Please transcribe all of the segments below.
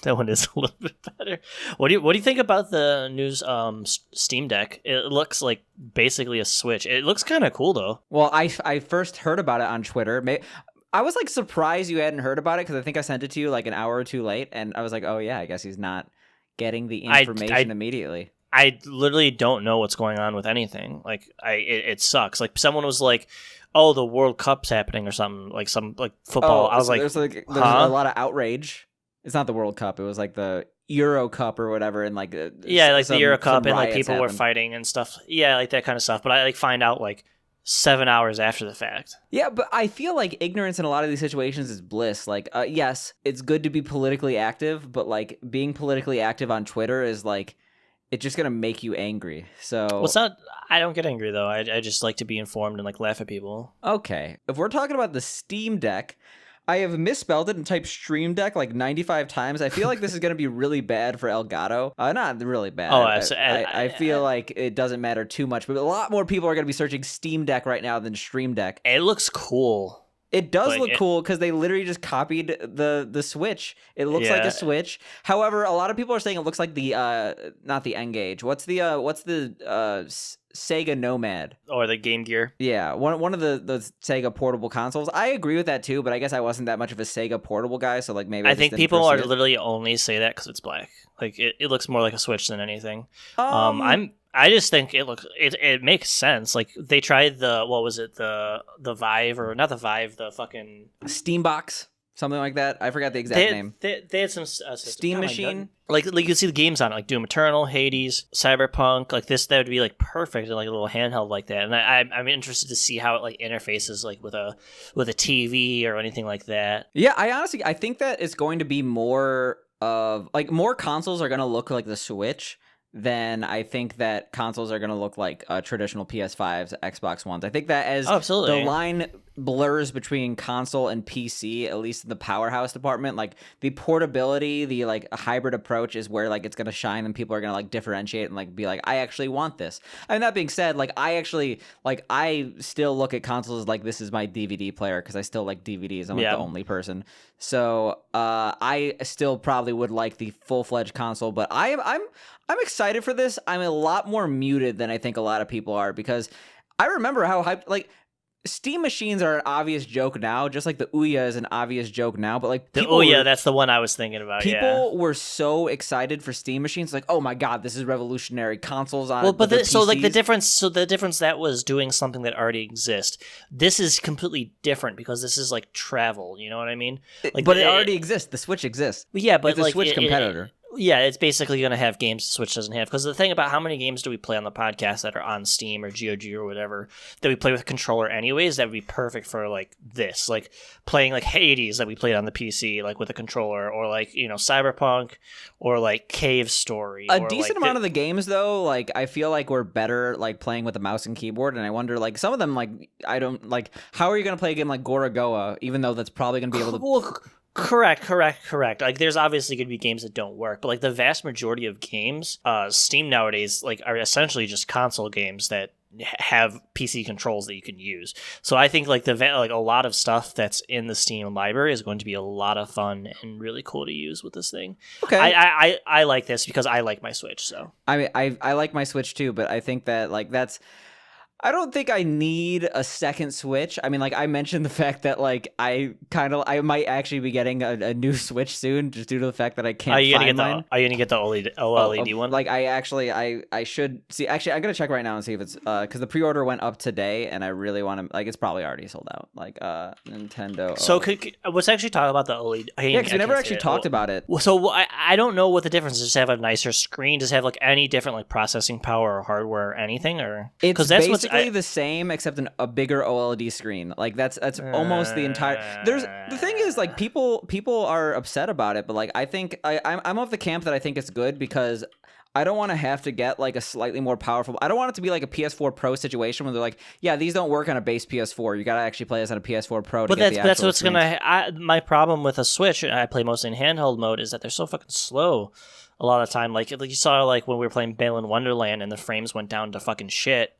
That one is a little bit better. What do you think about the new Steam Deck? It looks like basically a Switch. It looks kind of cool though. Well, I first heard about it on Twitter. I was like surprised you hadn't heard about it because I think I sent it to you like an hour or two late, and I was like, oh yeah, I guess he's not getting the information immediately. I literally don't know what's going on with anything. Like it sucks. Like someone was like, "Oh, the World Cup's happening" or something, like some like football. I was like, there's a lot of outrage. It's not the World Cup. It was like the Euro Cup or whatever, and like the Euro Cup, and like people were fighting and stuff. Yeah, like that kind of stuff. But I like find out like 7 hours after the fact. Yeah, but I feel like ignorance in a lot of these situations is bliss. Like, yes, it's good to be politically active, but like being politically active on Twitter is like, it's just gonna make you angry. So well, it's not. I don't get angry though. I just like to be informed and like laugh at people. Okay, if we're talking about the Steam Deck, I have misspelled it and typed Stream Deck like 95 times. I feel like this is going to be really bad for Elgato. Not really bad. I feel like it doesn't matter too much, but a lot more people are going to be searching Steam Deck right now than Stream Deck. It looks cool. It does look cool because they literally just copied the Switch. It looks like a Switch. However, a lot of people are saying it looks like the not the N-Gage. What's the Sega Nomad or the Game Gear? Yeah, one of the Sega portable consoles. I agree with that too, but I guess I wasn't that much of a Sega portable guy, so like maybe I think people are literally only say that because it's black. Like it looks more like a Switch than anything. I just think it makes sense. Like they tried the Vive, or not the Vive, the fucking Steambox, something like that. I forgot the exact name. They had some Steam Machine. Like you can see the games on it, like Doom Eternal, Hades, Cyberpunk. Like this, that would be like perfect in like a little handheld like that. And I'm interested to see how it like interfaces like with a TV or anything like that. Yeah, I think that it's going to be more of like more consoles are going to look like the Switch. Then I think that consoles are going to look like traditional PS5s, Xbox Ones. I think that as the line blurs between console and PC, at least in the powerhouse department, like the portability, the like a hybrid approach is where like it's going to shine and people are going to like differentiate and like be like, I actually want this. I mean, that being said, like I still look at consoles as like this is my DVD player because I still like DVDs. I'm like the only person. So I still probably would like the full-fledged console, but I'm excited for this. I'm a lot more muted than I think a lot of people are because I remember how hyped, like, Steam machines are an obvious joke now, just like the Ouya is an obvious joke now. But like the Ouya, that's the one I was thinking about. People were so excited for Steam machines, like, oh my god, this is revolutionary. Consoles on. Well, but so like the difference that was doing something that already exists. This is completely different because this is like travel. You know what I mean? Like, but it already exists. The Switch exists. Yeah, but it's a Switch competitor. Yeah, it's basically going to have games the Switch doesn't have. Because the thing about how many games do we play on the podcast that are on Steam or GOG or whatever that we play with a controller anyways, that would be perfect for like this. Like playing like Hades that we played on the PC like with a controller, or like, you know, Cyberpunk, or like Cave Story. A decent amount of the games though, like I feel like we're better like playing with a mouse and keyboard, and I wonder like some of them like I don't like how are you going to play a game like Gorogoa even though that's probably going to be able to Correct. Like, there's obviously going to be games that don't work, but like the vast majority of games, Steam nowadays, like, are essentially just console games that have PC controls that you can use. So I think like a lot of stuff that's in the Steam library is going to be a lot of fun and really cool to use with this thing. Okay, I like this because I like my Switch. So I mean, I like my Switch too, but I think that like I don't think I need a second Switch. I mean, like I mentioned the fact that like I might actually be getting a new Switch soon, just due to the fact that I can't find mine. Are you gonna get the OLED one? Like I should see. Actually, I'm gonna check right now and see if it's because the pre-order went up today, and I really want to. Like, it's probably already sold out. Like Nintendo. So let's actually talk about the OLED. Yeah, because we never actually talked about it. So I don't know what the difference is. Does it have a nicer screen? Does it have like any different like processing power or hardware or anything? Or because that's basically the same except a bigger OLED screen. Like that's almost the entire. The thing is like people are upset about it, but like I think I'm of the camp that I think it's good because I don't want to have to get like a slightly more powerful. I don't want it to be like a PS4 Pro situation where they're like, yeah, these don't work on a base PS4. You got to actually play this on a PS4 Pro. But that's what's gonna. My problem with a Switch, I play mostly in handheld mode, is that they're so fucking slow. A lot of time, like you saw, like when we were playing Balan Wonderland and the frames went down to fucking shit.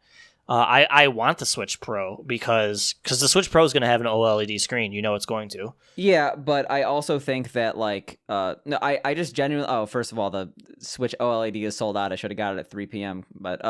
I want the Switch Pro because the Switch Pro is going to have an OLED screen. You know it's going to. Yeah, but I also think that like no, I just genuinely first of all, the Switch OLED is sold out. I should have got it at 3 p.m. But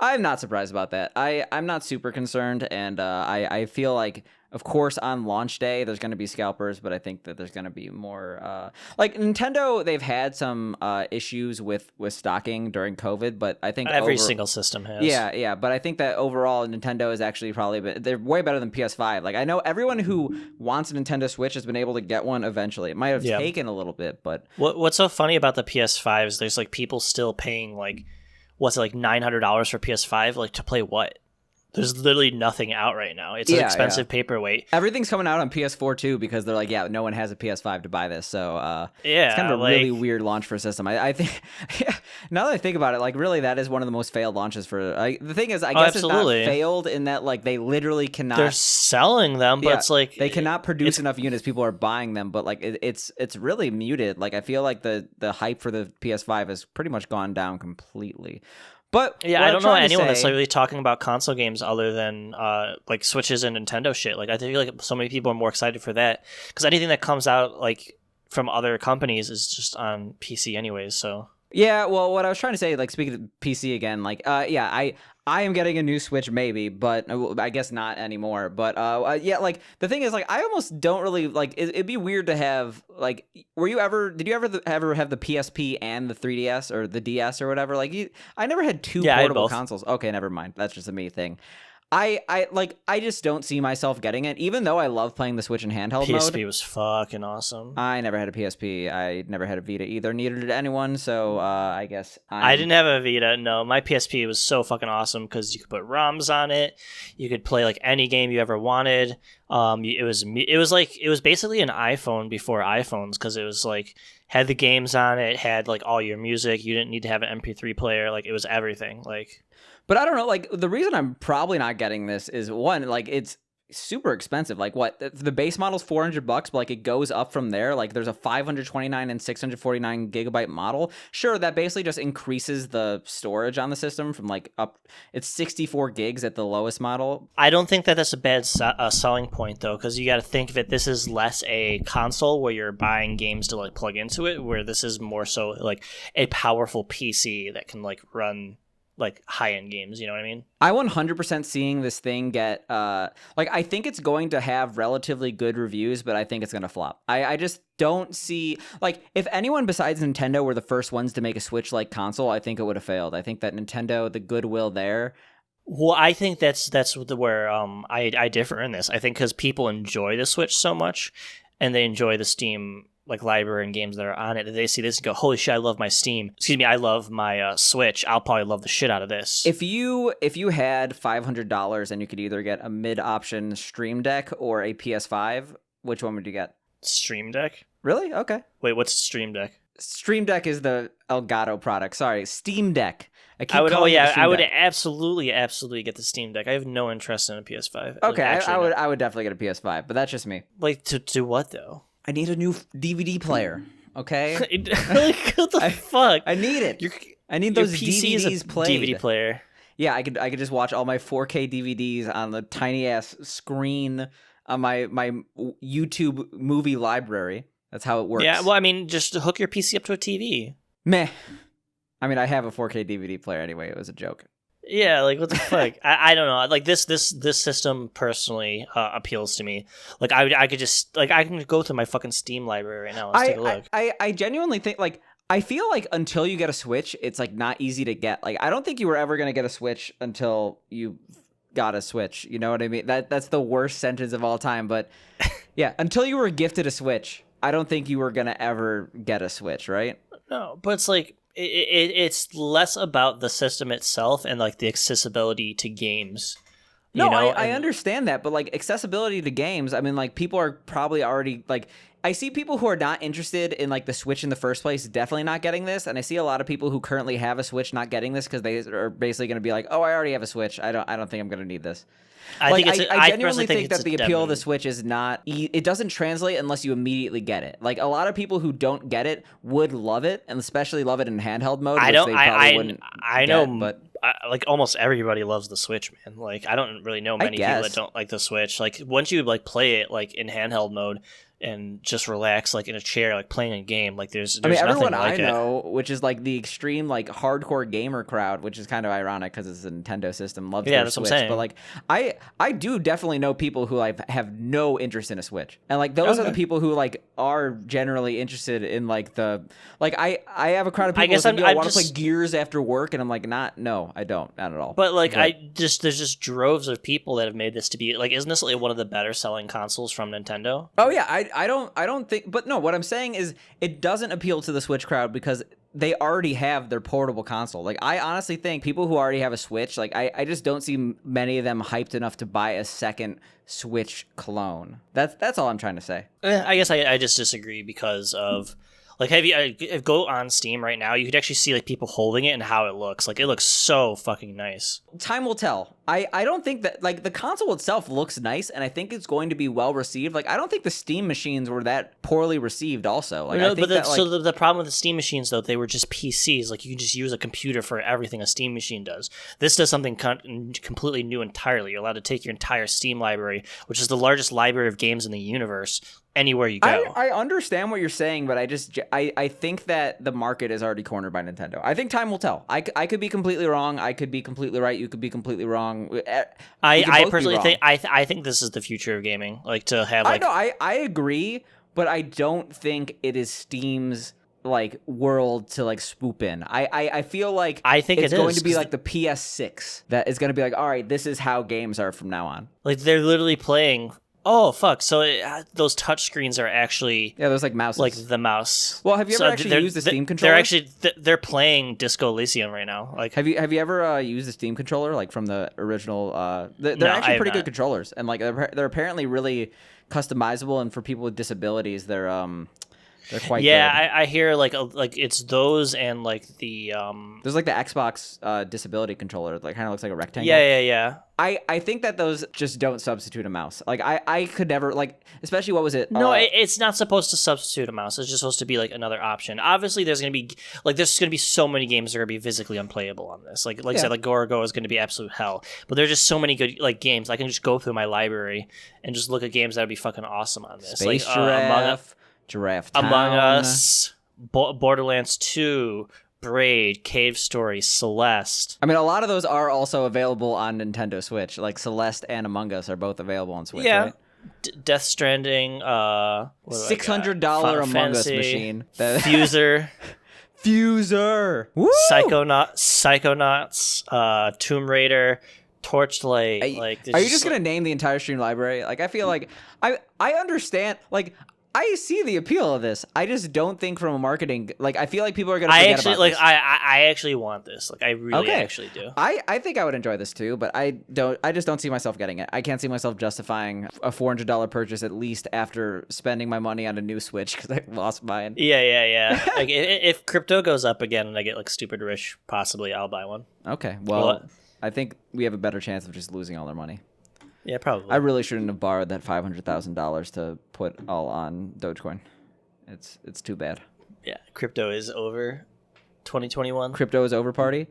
I'm not surprised about that. I'm not super concerned, and I feel like, of course, on launch day there's going to be scalpers, but I think that there's going to be more like Nintendo. They've had some issues with stocking during COVID, but I think Every single system has. Yeah, but I think that overall Nintendo is actually they're way better than PS5. Like I know everyone who wants a Nintendo Switch has been able to get one eventually. It might have taken a little bit, but what's so funny about the PS5 is there's like people still paying like what's it, like $900 for PS5, like to play what? There's literally nothing out right now. It's an expensive paperweight. Everything's coming out on PS4 too because they're like, yeah, no one has a PS5 to buy this. So yeah, it's kind of a really weird launch for a system. I think now that I think about it, like really that is one of the most failed launches for. The thing is, I guess absolutely. It's not failed in that like they literally cannot. They're selling them, but it's like they cannot produce enough units. People are buying them, but like it's really muted. Like I feel like the hype for the PS5 has pretty much gone down completely. But yeah, I don't know anyone that's like really talking about console games other than like Switches and Nintendo shit. Like I feel like so many people are more excited for that because anything that comes out like from other companies is just on PC anyways. So yeah, well, what I was trying to say, like speaking of PC again, like yeah, I am getting a new Switch maybe, but I guess not anymore. But yeah, like the thing is, like I almost don't really like. It'd be weird to have like. Did you ever have the PSP and the 3DS or the DS or whatever? Like I never had two portable consoles. Okay, never mind. That's just a me thing. I just don't see myself getting it, even though I love playing the Switch in handheld mode. PSP was fucking awesome. I never had a PSP. I never had a Vita either. Neither did anyone. So I guess I didn't have a Vita. No, my PSP was so fucking awesome because you could put ROMs on it. You could play like any game you ever wanted. It was basically an iPhone before iPhones because it was like had the games on it, had like all your music. You didn't need to have an MP3 player. Like it was everything. Like. But I don't know, like, the reason I'm probably not getting this is, one, like, it's super expensive. Like, what? The base model's $400, but, like, it goes up from there. Like, there's a 529 and 649 gigabyte model. Sure, that basically just increases the storage on the system from, like, up. It's 64 gigs at the lowest model. I don't think that that's a bad selling point, though, because you got to think that this is less a console where you're buying games to, like, plug into it, where this is more so, like, a powerful PC that can, like, run like high-end games, you know what I mean? I 100% seeing this thing get like I think it's going to have relatively good reviews, but I think it's going to flop. I just don't see like if anyone besides Nintendo were the first ones to make a Switch-like console, I think it would have failed. I think that Nintendo, the goodwill there. Well, I think that's where I differ in this. I think because people enjoy the Switch so much, and they enjoy the Steam like library and games that are on it, that they see this and go, holy shit, I love my Steam. Excuse me, I love my Switch. I'll probably love the shit out of this. If you had $500 and you could either get a mid-option Stream Deck or a PS5, which one would you get? Stream Deck? Really? Okay. Wait, what's Stream Deck? Stream Deck is the Elgato product. Sorry, Steam Deck. I would absolutely get the Steam Deck. I have no interest in a PS5. Okay, I would definitely get a PS5, but that's just me. Like to what though? I need a new DVD player. Okay. Like, what the fuck? I need it. I need those DVDs played. DVD player. Yeah, I could just watch all my 4K DVDs on the tiny ass screen on my YouTube movie library. That's how it works. Yeah, well, I mean, just hook your PC up to a TV. Meh. I mean, I have a 4K DVD player anyway. It was a joke. Yeah, like what the fuck? I don't know. Like this system personally appeals to me. Like I could just like I can go to my fucking Steam library right now. Let's take a look. I genuinely think like I feel like until you get a Switch, it's like not easy to get. Like I don't think you were ever gonna get a Switch until you got a Switch. You know what I mean? That's the worst sentence of all time. But yeah, until you were gifted a Switch, I don't think you were gonna ever get a Switch, right? No, but it's like. It's less about the system itself and like the accessibility to games. No, I understand that, but like accessibility to games, I mean, like people are probably already like. I see people who are not interested in like the Switch in the first place definitely not getting this, and I see a lot of people who currently have a Switch not getting this because they are basically going to be like, "Oh, I already have a Switch. I don't think I'm going to need this." I genuinely think that the appeal of the Switch is not. It doesn't translate unless you immediately get it. Like a lot of people who don't get it would love it, and especially love it in handheld mode. I like almost everybody loves the Switch, man. Like I don't really know many people that don't like the Switch. Like once you like play it like in handheld mode and just relax like in a chair, like playing a game, like there's I mean, nothing everyone like I know, which is like the extreme like hardcore gamer crowd, which is kind of ironic because it's a Nintendo system, loves their that's Switch. what I'm saying. But like I do definitely know people who like have no interest in a Switch, and like those are the people who like are generally interested in like the like I have a crowd of people. I guess I want to play Gears after work, and I'm like, no, I don't, not at all. But like there's just droves of people that have made this to be like, isn't this like one of the better selling consoles from Nintendo? Oh yeah, I don't think, but no, what I'm saying is it doesn't appeal to the Switch crowd because they already have their portable console. Like I honestly think people who already have a Switch, like I just don't see many of them hyped enough to buy a second Switch clone. That's all I'm trying to say. I guess I just disagree because of like, have you go on Steam right now? You could actually see like people holding it and how it looks. Like it looks so fucking nice. Time will tell. I don't think that like the console itself looks nice, and I think it's going to be well received. Like I don't think the Steam machines were that poorly received. Also, like so the problem with the Steam machines though, they were just PCs. Like you can just use a computer for everything a Steam machine does. This does something completely new entirely. You're allowed to take your entire Steam library, which is the largest library of games in the universe, anywhere you go. I understand what you're saying, but I think that the market is already cornered by Nintendo. I think time will tell. I could be completely wrong. I could be completely right. You could be completely wrong. I personally think I think this is the future of gaming. Like to have like I agree, but I don't think it is Steam's like world to like swoop in. I feel like I think it's going to be like the PS6 that is going to be like, all right, this is how games are from now on. Like they're literally playing. Oh fuck! So those touch screens are actually there's like mouses, like the mouse. Well, have you ever actually used the Steam controller? They're actually they're playing Disco Elysium right now. Like, have you ever used the Steam controller like from the original? They're actually pretty good controllers, and like they're apparently really customizable, and for people with disabilities, they're quite good. I hear like it's those and like the there's like the Xbox disability controller, like kind of looks like a rectangle. Yeah. I think that those just don't substitute a mouse. Like I could never like, especially what was it? No, it's not supposed to substitute a mouse. It's just supposed to be like another option. Obviously, there's gonna be so many games that are gonna be physically unplayable on this. Like I said, like Gorogo is gonna be absolute hell. But there's just so many good like games. I can just go through my library and just look at games that would be fucking awesome on this. Space Giraffe, Giraffe Town, Among Us, Borderlands 2. Braid, Cave Story, Celeste. I mean, a lot of those are also available on Nintendo Switch. Like Celeste and Among Us are both available on Switch. Yeah. Right? Death Stranding. $600 Among Us machine. Fuser. Woo! Psychonauts. Tomb Raider. Torchlight. Are you just gonna name the entire Steam library? Like, I feel like I understand. Like, I see the appeal of this. I just don't think from a marketing, like, I feel like people are going to forget about this. I actually want this. Like, I really actually do. I think I would enjoy this too, but I just don't see myself getting it. I can't see myself justifying a $400 purchase at least after spending my money on a new Switch because I lost mine. Yeah. Like, if crypto goes up again and I get, like, stupid rich, possibly I'll buy one. Okay, well, I think we have a better chance of just losing all our money. Yeah, probably. I really shouldn't have borrowed that $500,000 to put all on Dogecoin. It's too bad. Yeah, crypto is over 2021. Crypto is over party.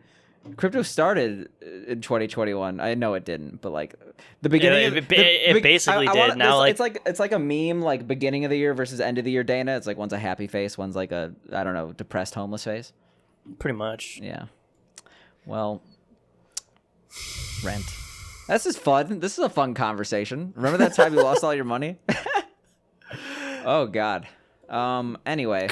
Crypto started in 2021. I know it didn't, but like the beginning, it basically did. Now, it's like a meme, like beginning of the year versus end of the year. Dana, it's like one's a happy face, one's like a depressed homeless face. Pretty much. Yeah. Well, rent. This is fun. This is a fun conversation. Remember that time you lost all your money? Oh God. Anyway.